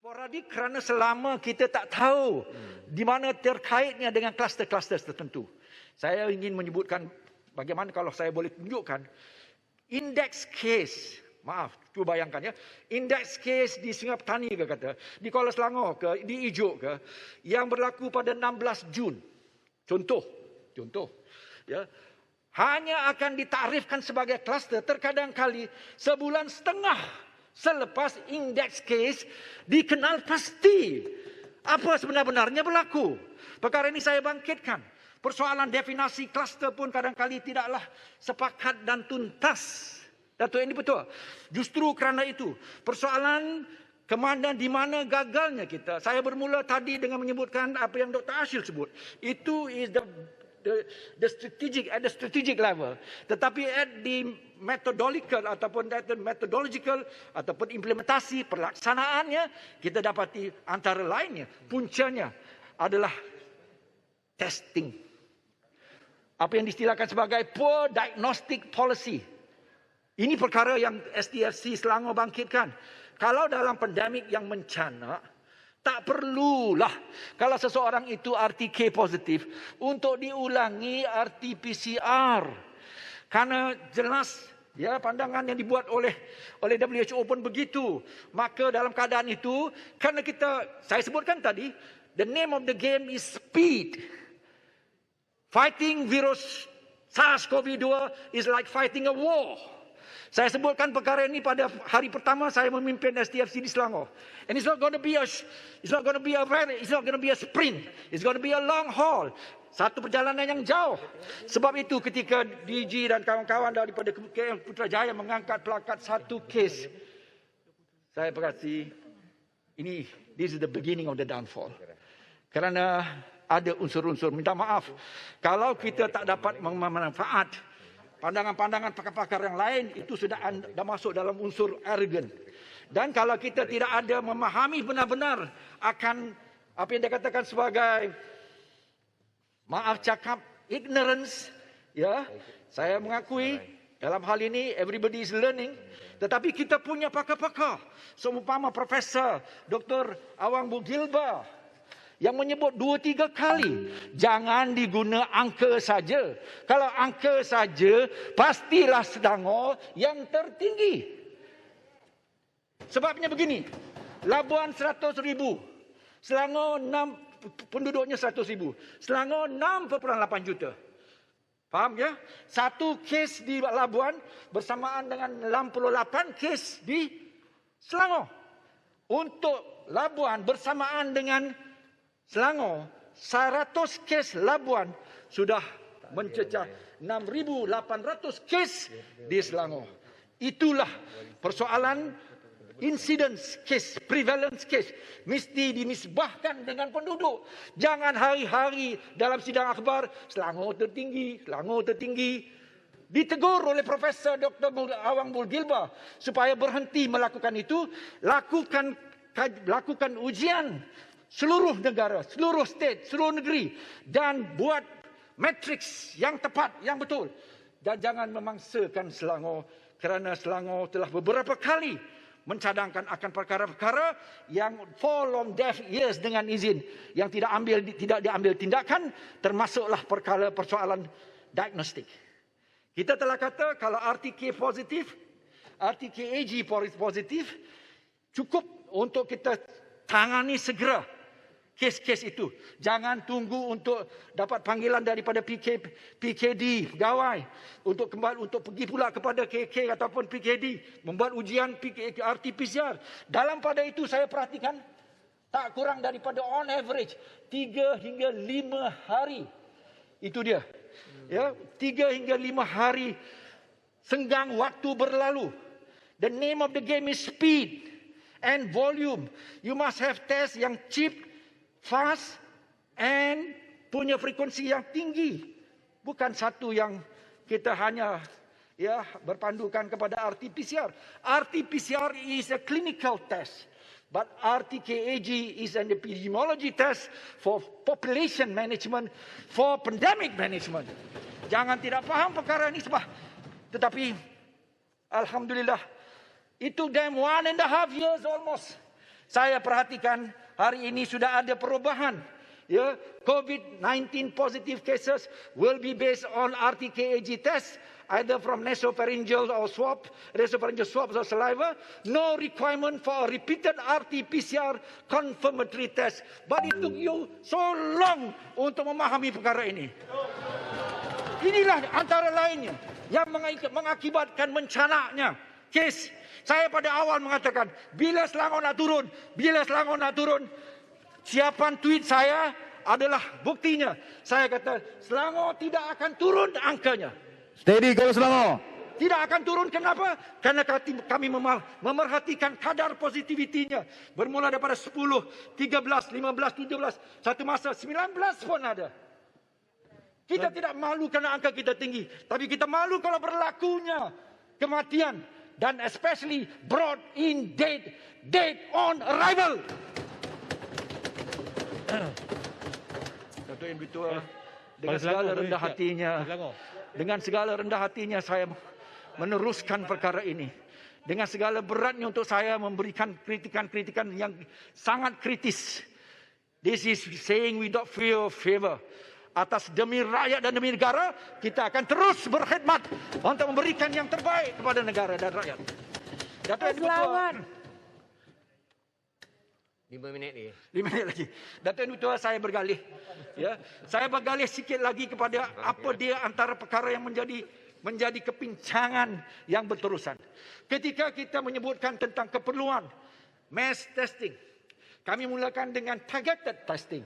Sporadik kerana selama kita tak tahu di mana terkaitnya dengan kluster-kluster tertentu. Saya ingin menyebutkan bagaimana kalau saya boleh tunjukkan index case. Maaf, cuba bayangkan ya. Index case di Sungai Petani ke kata, di Kuala Selangor ke, di Ijuk ke, yang berlaku pada 16 Jun. Contoh, ya. Hanya akan ditarifkan sebagai kluster terkadang kali sebulan setengah selepas indeks case dikenal pasti apa sebenar-benarnya berlaku. Perkara ini saya bangkitkan. Persoalan definisi kluster pun kadang-kali tidaklah sepakat dan tuntas. Datuk ini betul. Justru kerana itu persoalan kemana di mana gagalnya kita. Saya bermula tadi dengan menyebutkan apa yang Dr. Ashil sebut. Itu is the strategic at the strategic level, tetapi at the methodological ataupun implementasi pelaksanaannya kita dapati antara lainnya puncanya adalah testing, apa yang diistilahkan sebagai poor diagnostic policy. Ini perkara yang STFC Selangor bangkitkan. Kalau dalam pandemik yang mencana, tak perlulah kalau seseorang itu RTK positif untuk diulangi RT-PCR. Karena jelas ya pandangan yang dibuat oleh WHO pun begitu. Maka dalam keadaan itu, karena saya sebutkan tadi, the name of the game is speed. Fighting virus SARS-CoV-2 is like fighting a war. Saya sebutkan perkara ini pada hari pertama saya memimpin STFC di Selangor. And it's not going to be a sprint. It's going to be a long haul. Satu perjalanan yang jauh. Sebab itu ketika DG dan kawan-kawan daripada KL Putrajaya mengangkat pelakat satu kes, saya berkata this is the beginning of the downfall. Kerana ada unsur-unsur, minta maaf kalau kita tak dapat memanfaat pandangan-pandangan pakar-pakar yang lain, itu sudah masuk dalam unsur arrogant. Dan kalau kita tidak ada memahami benar-benar akan apa yang dikatakan sebagai, maaf cakap, ignorance, ya, saya mengakui dalam hal ini everybody is learning, tetapi kita punya pakar-pakar, seumpama Profesor Dr. Awang Bulgilba yang menyebut 2-3 kali, jangan diguna angka saja. Kalau angka saja, pastilah Selangor yang tertinggi. Sebabnya begini, Labuan 100,000, Selangor penduduknya 100,000, Selangor 6,8 juta. Faham ya? Satu kes di Labuan bersamaan dengan 68 kes di Selangor. Untuk Labuan bersamaan dengan Selangor, 100 kes Labuan sudah mencecah 6,800 kes di Selangor. Itulah persoalan incidence case, prevalence case. Mesti dinisbahkan dengan penduduk. Jangan hari-hari dalam sidang akhbar, Selangor tertinggi, Selangor tertinggi. Ditegur oleh Profesor Dr. Awang Bulgilba supaya berhenti melakukan itu. Lakukan ujian seluruh negara, seluruh state, seluruh negeri, dan buat matriks yang tepat, yang betul. Dan jangan memangsakan Selangor, kerana Selangor telah beberapa kali mencadangkan akan perkara-perkara yang fall on deaf ears dengan izin, yang tidak diambil tindakan, termasuklah persoalan diagnostik. Kita telah kata kalau RTK positif, RTKAG positif, cukup untuk kita tangani segera kes-kes itu. Jangan tunggu untuk dapat panggilan daripada PKD pegawai untuk kembali untuk pergi pula kepada KK ataupun PKD membuat ujian RT-PCR. Dalam pada itu saya perhatikan tak kurang daripada on average 3 hingga 5 hari. Itu dia. Ya, 3 hingga 5 hari senggang waktu berlalu. The name of the game is speed and volume. You must have test yang cheap, fast, and punya frekuensi yang tinggi. Bukan satu yang kita hanya berpandukan kepada RT-PCR. RT-PCR is a clinical test. But RTKAG is an epidemiology test for population management, for pandemic management. Jangan tidak faham perkara ini sebab. Tetapi, Alhamdulillah, it took them 1.5 years almost. Saya perhatikan hari ini sudah ada perubahan. Ya, COVID-19 positive cases will be based on RT-KAG test, either from nasopharyngeal or nasopharyngeal swabs or saliva. No requirement for a repeated RT-PCR confirmatory test. But it took you so long untuk memahami perkara ini. Inilah antara lainnya yang mengakibatkan mencanaknya kes. Saya pada awal mengatakan, bila Selangor nak turun, siapan tweet saya adalah buktinya. Saya kata, Selangor tidak akan turun angkanya. Steady kalau Selangor. Tidak akan turun, kenapa? Karena kami memerhatikan kadar positivitinya. Bermula daripada 10, 13, 15, 17. Satu masa 19 pun ada. Kita tidak malu kerana angka kita tinggi. Tapi kita malu kalau berlakunya kematian. Dan especially brought in dead on arrival. Datuk Yang Bertuah, dengan segala rendah hatinya saya meneruskan perkara ini. Dengan segala beratnya untuk saya memberikan kritikan-kritikan yang sangat kritis. This is saying without fear of favor. Atas demi rakyat dan demi negara, kita akan terus berkhidmat untuk memberikan yang terbaik kepada negara dan rakyat. Datuk Yang Bertuah, 5 minit ni. 5 minit lagi. Datuk Yang Bertuah, saya bergalih. Ya, saya bergalih sikit lagi kepada apa dia antara perkara yang menjadi kepincangan yang berterusan. Ketika kita menyebutkan tentang keperluan mass testing, kami mulakan dengan targeted testing.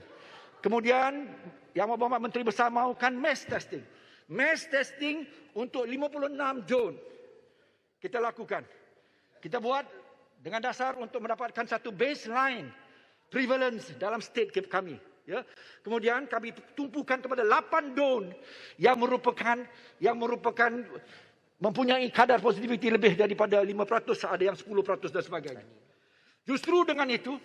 Kemudian Yang Berhormat Menteri Besar mahukan mass testing. Mass testing untuk 56 zon kita lakukan. Kita buat dengan dasar untuk mendapatkan satu baseline prevalence dalam state kami. Ya. Kemudian kami tumpukan kepada 8 zon yang merupakan mempunyai kadar positivity lebih daripada 5%, ada yang 10% dan sebagainya. Justru dengan itu,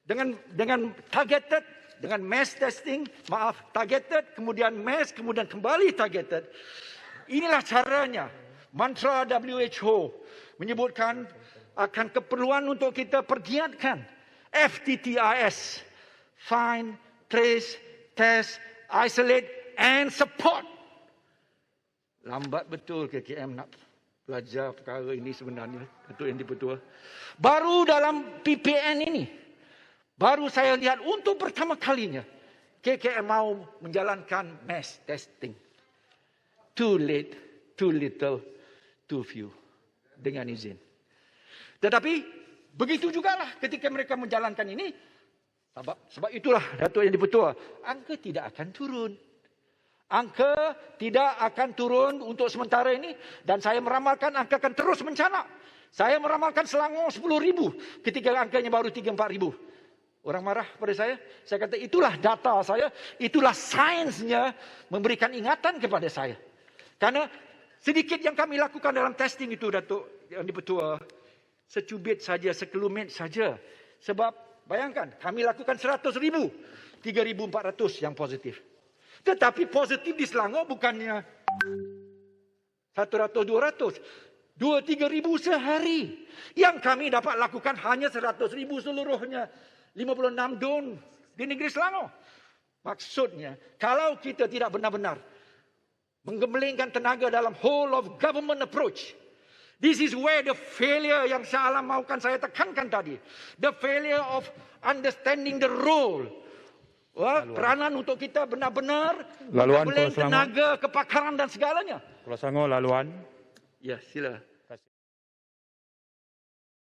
dengan targeted, dengan mass testing, targeted, kemudian mass, kemudian kembali targeted. Inilah caranya. Mantra WHO menyebutkan akan keperluan untuk kita pergiatkan FTTIS. Find, trace, test, isolate and support. Lambat betul KKM nak belajar perkara ini sebenarnya. Datuk Yang Bertuah. Baru dalam PPN ini, baru saya lihat untuk pertama kalinya KKM mau menjalankan mass testing. Too late, too little, too few. Dengan izin. Tetapi begitu jugalah ketika mereka menjalankan ini. Sebab itulah Datuk Yang Bertuah, angka tidak akan turun. Angka tidak akan turun untuk sementara ini. Dan saya meramalkan angka akan terus mencanak. Saya meramalkan Selangor 10,000 ketika angkanya baru 3-4 ribu. Orang marah pada saya kata itulah data saya, itulah sainsnya memberikan ingatan kepada saya. Karena sedikit yang kami lakukan dalam testing itu, Datuk Yang Bertuah, secubit saja, sekelumit saja. Sebab bayangkan, kami lakukan 100,000, 3,400 yang positif. Tetapi positif di Selangor bukannya 100-200, 2-3 ribu sehari. Yang kami dapat lakukan hanya 100,000 seluruhnya. 56 zon di negeri Selangor. Maksudnya, kalau kita tidak benar-benar menggemblengkan tenaga dalam whole of government approach, this is where the failure yang Shah Alam mahukan saya tekankan tadi. The failure of understanding the role. Peranan untuk kita benar-benar menggabungkan tenaga, kepakaran dan segalanya. Pulau Selangor, laluan. Ya, sila.